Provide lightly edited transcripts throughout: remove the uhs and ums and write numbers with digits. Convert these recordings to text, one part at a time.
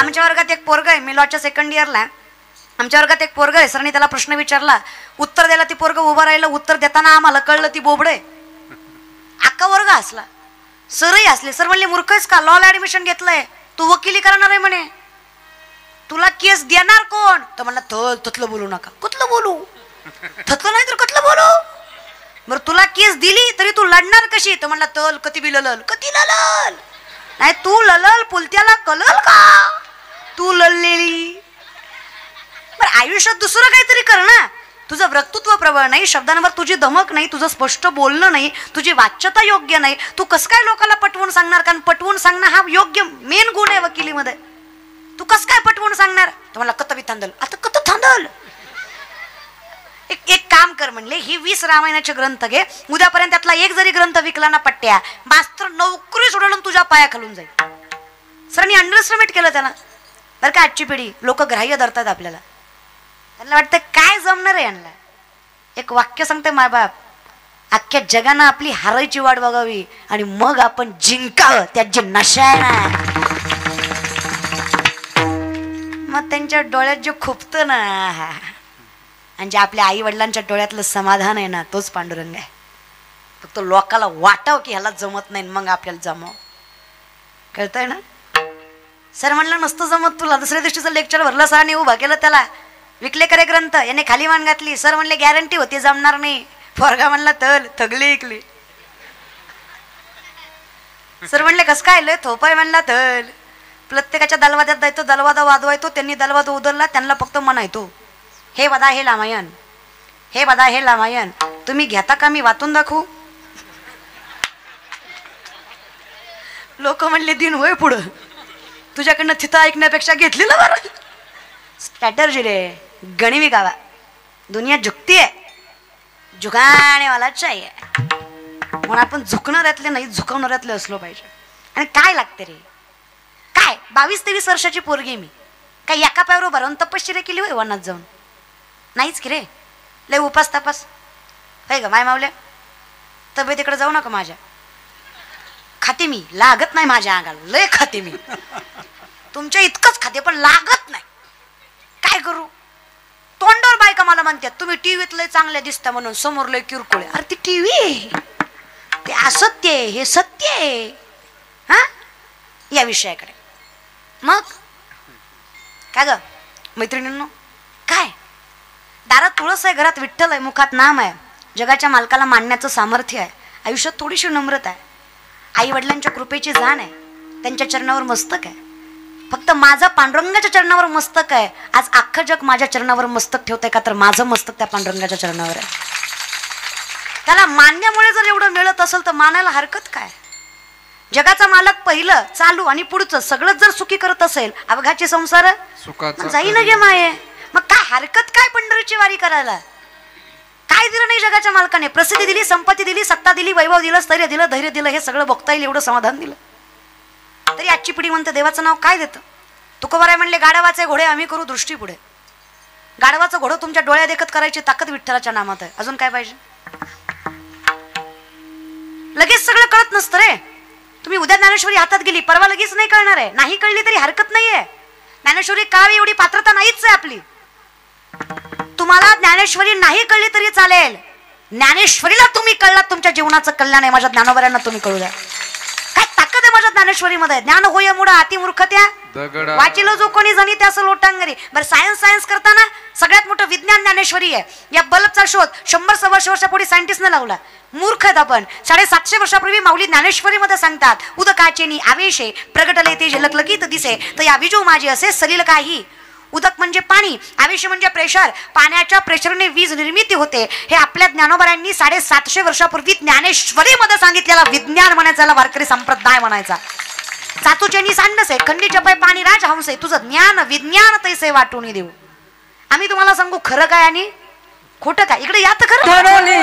आमच्या वर्गात एक पोरग आहे, मी लॉच्या सेकंड इयरला. आमच्या वर्गात एक पोरग आहे, सरांनी त्याला प्रश्न विचारला, उत्तर द्यायला ती पोरग उभं राहिलं. उत्तर देताना आम्हाला कळलं ती बोबडे. अख्खा वर्ग हसला, सरही हसले. सर म्हणले, मूर्खच का, लॉला ऍडमिशन घेतलंय, तू वकिली करणार आहे म्हणे, तुला केस देणार कोण? तर म्हणला ततलं बोलू नका. कुठलं बोलू? थतलं नाही तर कुठलं बोलू? बरं तुला केस दिली तरी तू लढणार कशी? तर म्हणला तल कती बी ललल. कती ललल नाही, तू ललल पुलत्याला कलल का? तू लललेली. बरं आयुष्यात दुसरं काहीतरी कर ना. तुझं वक्तृत्व प्रबळ नाही, शब्दांवर तुझी धमक नाही, तुझं स्पष्ट बोलणं नाही, तुझी वाच्यता योग्य नाही, तू कसं काय लोकांना पटवून सांगणार? कारण पटवून सांगणं हा योग्य मेन गुण आहे वकिलीमध्ये. तू कसं काय पटवून सांगणार? तर मला कत बी थांबल. आता कत थांबल? एक काम कर म्हणले, ही 20 रामायणाचे ग्रंथ घे, उद्यापर्यंत त्यातला एक जरी ग्रंथ विकला ना पट्ट्या, मास्तर नोकरी सोडून तुझ्या पाया खालून जाईल. सरांनी अंडरस्टिमेट केलं त्याला. बरं का, आजची पिढी लोक ग्राह्य धरतात आपल्याला, त्यांना वाटतं काय जमणार आहे यांना. एक वाक्य सांगते माय बाप, अख्ख्या जगानं आपली हारायची वाट बघावी आणि मग आपण जिंकावं, त्यात जी नशा आहे ना, मग त्यांच्या डोळ्यात जे खुपतं ना, आणि जे आपल्या आई वडिलांच्या डोळ्यातलं समाधान आहे ना, तोच पांडुरंग आहे. फक्त लोकाला वाटाव की ह्याला जमत नाही, मग आपल्याला जमाव. कळतंय ना? सर म्हणलं नसतं जमत तुला. दुसऱ्या दिवशीचं लेक्चर भरलं, सरांनी उभा केलं त्याला, विकले करे ग्रंथ, याने खाली मान घातली. सर म्हणले गॅरंटी होती जमणार नाही. पोरगा म्हणला तल थगली ऐकली. सर म्हणले कस काय? लय थोपाय म्हणला तल. प्रत्येकाच्या दलवाद्यात जायतो, दलवादा वाजवायतो, त्यांनी दलवादा उधरला, त्यांना फक्त म्हणायतो, हे बदा हे रामायण, हे बदा हे रामायण, तुम्ही घेता का मी वाचून दाखवू? लोक म्हणले दिन होय पुढं, तुझ्याकडनं तिथं ऐकण्यापेक्षा घेतलेलं बरं. स्ट्रॅटर्जी रे, गणिवी गावा. दुनिया झुकती आहे, झुकाने वाला चाहिए. म्हणून आपण झुकणाऱ्यातले नाही, झुकवणाऱ्यातले असलो पाहिजे. आणि काय लागते रे, काय 22-23 वर्षाची पोरगी मी, काय एका पायावर भरवून तपश्चर्या केली होय वनात जाऊन? नाहीच की रे. लय उपास तपास होय ग माय मावल्या. तब्येतीकडे जाऊ नका माझ्या. खाते मी, लागत नाही माझ्या अंगाला, लय खाते मी, तुमच्या इतकंच खाते पण लागत नाही. काय करू? तोंडावर बायका मला म्हणतात, तुम्ही टीव्हीत लय चांगल्या दिसता म्हणून, समोर लय किरकोळ. अरे ती टीव्ही, ते असत्य आहे, हे सत्य आहे. हा, या विषयाकडे मग काय ग मैत्रिणींनो, काय दारात तुळस आहे, घरात विठ्ठल आहे, मुखात नाम आहे, जगाच्या मालकाला मानण्याचं सामर्थ्य आहे, आयुष्यात थोडीशी नम्रता आहे, आई वडिलांच्या कृपेची जाण आहे, त्यांच्या चरणावर मस्तक आहे. फक्त माझं पांडुरंगाच्या चरणावर मस्तक आहे. आज अख्खं जग माझ्या चरणावर मस्तक ठेवतंय का? तर माझं मस्तक त्या पांडुरंगाच्या चरणावर आहे. त्याला मानण्यामुळे जर एवढं मिळत असेल तर मानायला हरकत काय? जगाचा मालक पहिलं, चालू आणि पुढचं सगळं जर सुखी करत असेल, अवघाचे संसार जाईन गे माये. मग काय हरकत काय पंढरीची वारी करायला? काय दिलं नाही जगाच्या मालकाने? प्रसिद्धी दिली, संपत्ती दिली, सत्ता दिली, वैभव दिलं, स्थैर्य दिलं, धैर्य दिलं, हे सगळं बघता येईल एवढं समाधान दिलं. तरी आजची पिढी म्हणते देवाचं नाव काय देतं? तुकोबाराय म्हणले, गाढवाचे घोडे आम्ही करू दृष्टी पुढे. गाढवाचं घोडं तुमच्या डोळ्या देखत करायची ताकद विठ्ठलाच्या नामात आहे. अजून काय पाहिजे? लगेच सगळं कळत नसतं रे. तुम्ही उद्या ज्ञानेश्वरी हातात गेली, परवा लगेच नाही कळणार आहे. नाही कळली तरी हरकत नाहीये. ज्ञानेश्वरी कळावी एवढी पात्रता नाहीच आहे आपली. तुम्हाला ज्ञानेश्वरी नाही कळली तरी चालेल, ज्ञानेश्वरीला तुम्ही कळलात, तुमच्या जीवनाचं कल्याण आहे. माझ्या ज्ञानोबऱ्यांना तुम्ही कळू द्या. काय ताकद आहे माझ्या ज्ञानेश्वरी मध्ये. ज्ञान होय मुडा अति मूर्खत्या, वाचिलो जो कोणी जणी त्यास लोटांगरी. बरं सायन्स करताना सगळ्यात मोठं विज्ञान ज्ञानेश्वरी आहे. या बल्बचा शोध 100-125 वर्षापूर्वी सायंटिस्टने लावला. मूर्ख आहेत आपण. 750 वर्षापूर्वी माऊली ज्ञानेश्वरी मध्ये सांगतात, उदकाचे आवेशे प्रगटले ते लकलकीत दिसे, तर या विजू माझी असे सलील काही. उदक म्हणजे पाणी, आवेश म्हणजे प्रेशर. पाण्याच्या प्रेशरने वीज निर्मिती होते. हे आपल्या ज्ञानोबरांनी 750 वर्षापूर्वी ज्ञानेश्वरी मध्ये सांगितलेला विज्ञान म्हणायचा, वारकरी संप्रदाय म्हणायचा. चातुचेनी सांडस आहे, खंडीच्या पाय पाणी राजहंस आहे. तुझं ज्ञान विज्ञान तैसे वाटून देऊ. आम्ही तुम्हाला सांगू खरं काय आणि खोटं काय. इकडे या तर खरं. हरी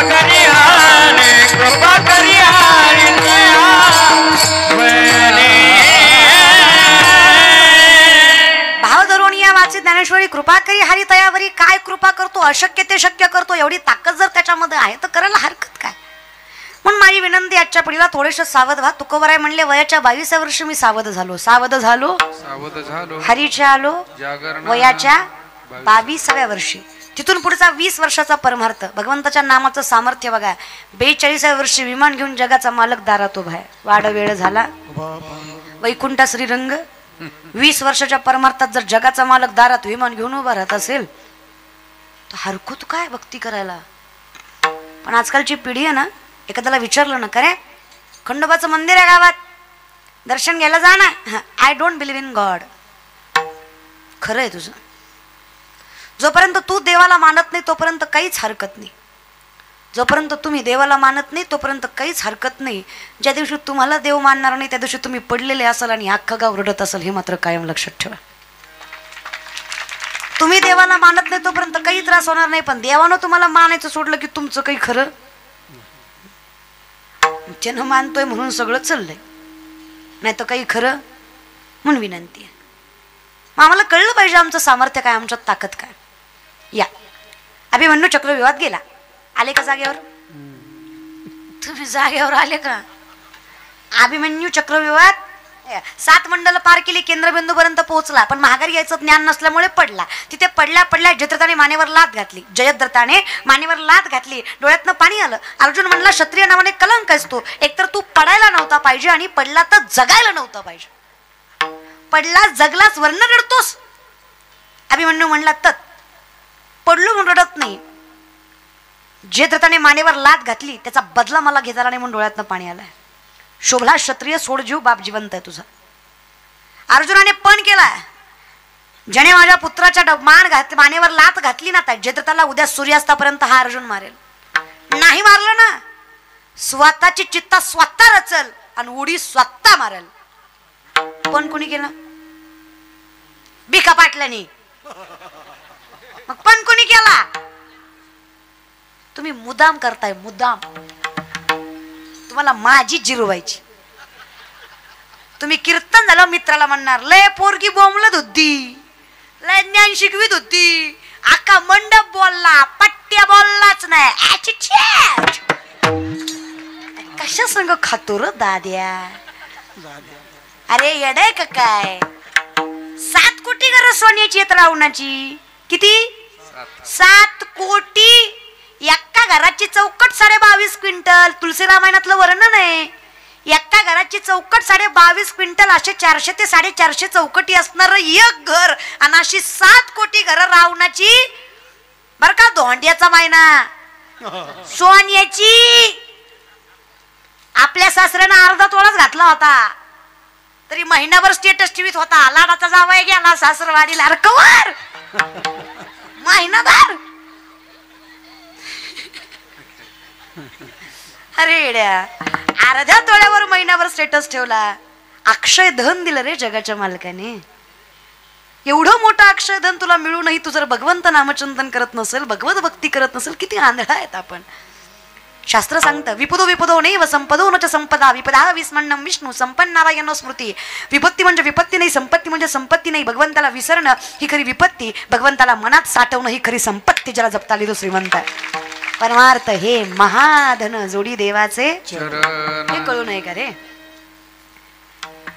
करी हारी कृपा करी हारी भाव धरून या वाचे ज्ञानेश्वरी कृपा करी हरी तयावरी. काय कृपा करतो, अशक्य ते शक्य करतो. एवढी ताकद जर त्याच्यामध्ये आहे तर करायला हरकत काय. म्हणून माझी विनंती आजच्या पिढीला थोडेसे सावध व्हा. तुकोबराय म्हणले वयाच्या 22व्या वर्षी मी सावध झालो हरीच्या आलो वयाच्या 22व्या वर्षी. तिथून पुढचा 20 वर्षाचा परमार्थ. भगवंताच्या नामाचं सामर्थ्य बघा. 42व्या वर्षी विमान घेऊन जगाचा मालक दारात उभा आहे. वाढ वेळ झाला वैकुंठ श्रीरंग. 20 वर्षाच्या परमार्थात जर जगाचा मालक दारात विमान घेऊन उभा राहत असेल तर हरकत काय भक्ती करायला. पण आजकालची पिढी आहे ना, एखाद्याला विचारलं ना, करे खंडोबाचं मंदिर आहे गावात, दर्शन घ्यायला जा ना. I don't believe in God. खरं आहे तुझं. जोपर्यंत तू देवाला मानत नाही तोपर्यंत काहीच हरकत नाही. जोपर्यंत तुम्ही देवाला मानत नाही तोपर्यंत काहीच हरकत नाही. ज्या दिवशी तुम्हाला देव मानणार नाही त्या दिवशी तुम्ही पडलेले असाल आणि अख्खं गाव रडत असाल, हे मात्र कायम लक्षात ठेवा. तुम्ही देवाला मानत नाही तोपर्यंत काही त्रास होणार नाही, पण देवानं तुम्हाला मानायचं सोडलं की तुमचं काही खरं. त्यानं मानतोय म्हणून सगळं चाललंय, नाही तर काही खरं. म्हणून विनंती आहे, मग आम्हाला कळलं पाहिजे आमचं सामर्थ्य काय, आमच्यात ताकद काय. या अभिमन्यू चक्रव्यूहात गेला. आले का जागेवर? तुम्ही जागेवर आले का? अभिमन्यू चक्रव्यूहात 7 मंडल पार केली, केंद्रबिंदू पर्यंत पोहोचला, पण महागारी यायचं ज्ञान नसल्यामुळे पडला. तिथे पडल्या जयद्रथाने मानेवर लात घातली. जयद्रथाने मानेवर लात घातली, डोळ्यातनं पाणी आलं. अर्जुन म्हणला क्षत्रिय नावाने कलंक असतो. एकतर तू पडायला नव्हता पाहिजे आणि पडला तर जगायला नव्हता पाहिजे. पडला जगलाच वर्ण रडतोस. अभिमन्यू म्हणला तत पडलो म्हणून रडत नाही. जयद्रथाने मानेवर लात घातली, त्याचा बदला मला घेता नाही म्हणून डोळ्यातनं पाणी आलंय. शोभला क्षत्रिय, सोड जीव, बाप जिवंत आहे तुझा. अर्जुनाने पण केला, ज्याने माझ्या पुत्राच्या मानेवर लात घातली ना, त्या जयद्रथाला उद्या सूर्यास्तापर्यंत हा अर्जुन मारेल. नाही मारलं ना, स्वतःची चित्ता स्वतः रचल आणि उडी स्वतः मारेल. पण कोणी केलं? बिका पाटल्यानी. मग पण कोणी केला? तुम्ही मुदाम करताय, मुदाम. तुम्हाला माझी जिरवायची. तुम्ही कीर्तन झालं मित्राला म्हणणार लय पोरगी बोंबलत होती, लय ज्ञान शिकवित होती, आका मंडप बोलला, पट्ट्या बोललाच नाही. कशा संग खातो र दाद्या? अरे येडय का काय? 7 कोटी घर सोन्याची येत रावणाची. किती? 7 कोटी. एका घराची चौकट 22.5 क्विंटल. तुलसी रामायणातलं वर्णन आहे. एका घराची चौकट 22.5 क्विंटल. असे 400 ते 450 चौकटी असणार एक घर, आणि अशी 7 कोटी घर रावणाची. बर का, धोंड्याचा महिना सोन्याची. आपल्या सासऱ्यानं अर्धा तोळाच घातला होता, तरी महिनाभर स्टेटस टीव्हीत होता. लाडाचा जावई गेला सासरवाडीला. कवर महिनाभर. अरे येड्या, अर्ध्या तोळ्यावर महिनाभर स्टेटस ठेवला. अक्षय धन दिलं रे जगाच्या मालकाने. एवढं मोठं अक्षय धन तुला मिळूनही तू जर भगवंत नामचिंतन करत नसेल, भगवत भक्ती करत नसेल, किती आंधळा आहेत आपण. शास्त्र सांगतं विपदो नैव संपदो न च संपदा विपदा विस्मरणं विष्णू संपन्नारायण स्मृती. विपत्ती म्हणजे विपत्ती नाही, संपत्ती म्हणजे संपत्ती नाही. भगवंताला विसरणं ही खरी विपत्ती, भगवंताला मनात साठवणं ही खरी संपत्ती. ज्याला जपता आली तो श्रीमंत. परमार्थ हे महाधन जोडी देवाचे हे कळू नये का रे?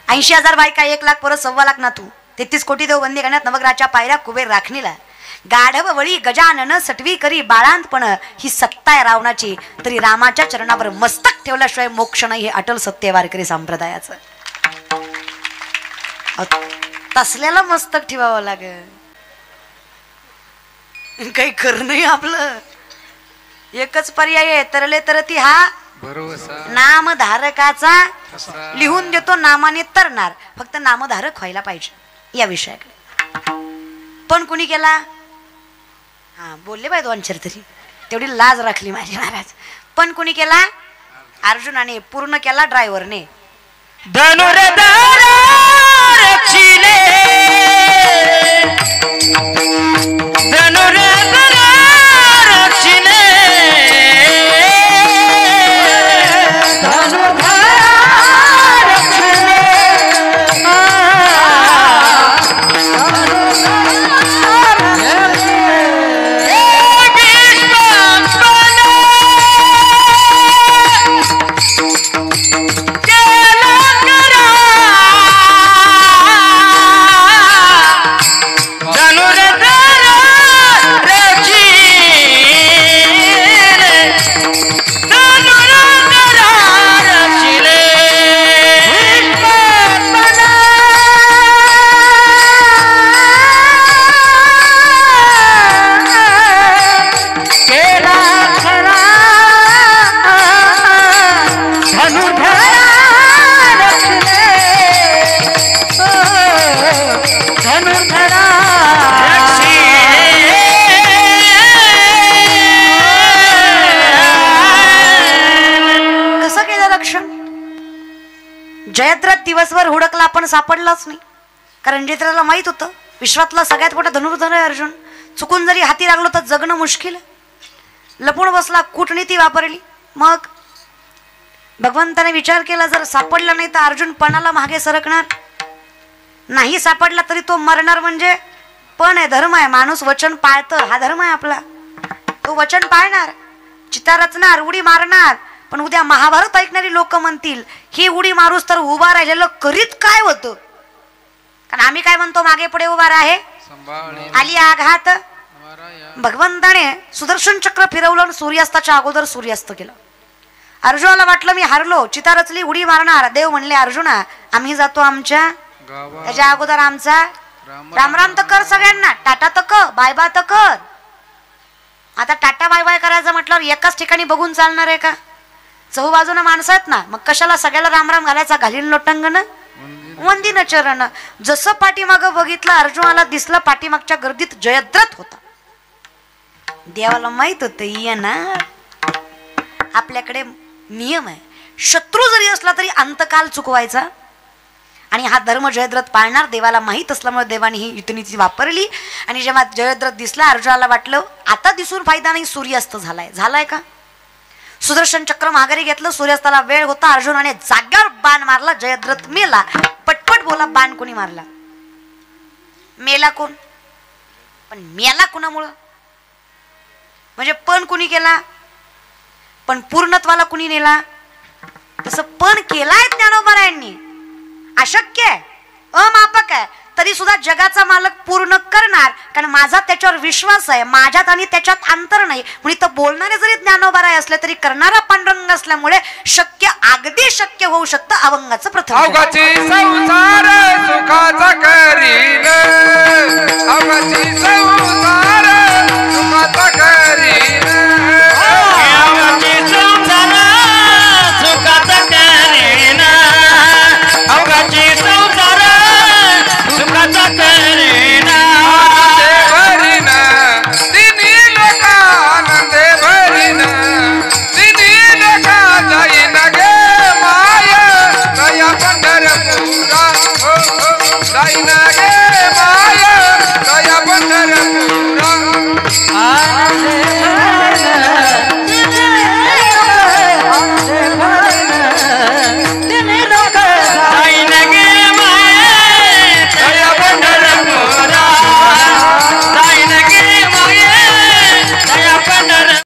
80,000 बायका, 1 लाख परत 1.25 लाख नातू, 33 कोटी देव बंदी करण्यात नवग्राच्या पायऱ्या कुबेर राखणीला. गाढव वळी गजानन सटवी करी बाळांतपण, ही सत्ता आहे रावणाची. तरी रामाच्या चरणावर मस्तक ठेवल्याशिवाय मोक्ष नाही, हे अटल सत्य वारकरी संप्रदायाचं. तसल्याला मस्तक ठेवावं लागेल. काही खरं नाही आपलं. एकच पर्याय आहे, तरले तरती हा नामधारकाचा. लिहून देतो नामाने तरणार, फक्त नामधारक व्हायला पाहिजे या विषयाकडे. पण कुणी केला? हा बोलले बाय 2 अक्षर तरी, तेवढी लाज राखली माझी महाराज. पण कुणी केला? अर्जुनाने. पूर्ण केला ड्रायव्हरने. जयद्रथ दिवसभर हुडकला पण सापडलाच नाही. कारण जयद्रथला माहित होतं विश्वातला सगळ्यात मोठा धनुर्धर आहे अर्जुन. चुकून जरी हाती लागलो तर जगणं मुश्किल आहे. लपून बसला, कूटनीती वापरली. मग भगवंताने विचार केला जर सापडला नाही तर अर्जुन पणाला मागे सरकणार, नाही सापडला तरी तो मरणार. म्हणजे पण आहे, धर्म आहे, माणूस वचन पाळतं, हा धर्म आहे आपला. तो वचन पाळणार, चिता रचणार, उडी मारणार. पण उद्या महाभारत ऐकणारी लोक म्हणतील ही उडी मारूस तर उभा राहिलेलं करीत काय होतं. कारण आम्ही काय म्हणतो मागे पुढे उभा आहे, आली आघात. भगवंताने सुदर्शन चक्र फिरवलं आणि सूर्यास्ताच्या अगोदर सूर्यास्त केलं. अर्जुनाला वाटलं मी हारलो, चिता रचली, उडी मारणार. देव म्हणले अर्जुना आम्ही जातो आमच्या, त्याच्या अगोदर आमचा राम राम तर कर सगळ्यांना, टाटा तर कर, बाय बाय तर कर. आता टाटा बाय बाय करायचं म्हटल्यावर एकाच ठिकाणी बघून चालणार आहे का? चहूबाजूनं माणसं आहेत ना, मग कशाला सगळ्याला राम राम घालायचा. घालीन लोटंगण वंदिन चरण. जसं पाठीमागं बघितलं अर्जुनाला दिसलं पाठीमागच्या गर्दीत जयद्रथ होता. देवाला माहित होतं येणार. आपल्याकडे नियम आहे, शत्रू जरी असला तरी अंतकाल चुकवायचा. आणि हा धर्म जयद्रथ पाळणार. देवाला माहीत असल्यामुळे देवाने ही युद्धनीती वापरली. आणि जेव्हा जयद्रथ दिसला अर्जुनाला वाटलं आता दिसून फायदा नाही, सूर्यास्त झालाय. झालाय का? सुदर्शन चक्र माघारी घेतलं. सूर्यास्ताला वेळ होता. अर्जुनाने जाग्यावर बाण मारला. जयद्रथ मेला. पटपट बोला, बाण कोणी मारला? मेला कोण? पण मेला कुणामुळं? म्हणजे पण कुणी केला? पण पूर्णत्वाला कुणी नेला? तसं पण केलाय ज्ञानोबारायांनी. अशक्य आहे, अमापक आहे, तरी सुद्धा जगाचा मालक पूर्ण करणार. कारण माझा त्याच्यावर विश्वास आहे, माझ्यात आणि त्याच्यात अंतर नाही. म्हणून तर बोलणारे जरी ज्ञानोबाराय असले तरी करणारा पांडुरंग असल्यामुळे शक्य, अगदी शक्य होऊ शकतं अभंगाचं प्रथम. अवघाची संसार सुखाचा करीन, अवघाची संसार सुखाचा करीन, अवघाची संसार सुखाचा करीन, अवघाची संसार सुखाचा करीन. भरीन तिन्ही लोक आनंदे भरीन, तिन्ही लोक जाईन गे माय दया पंढरपुरा, जाईन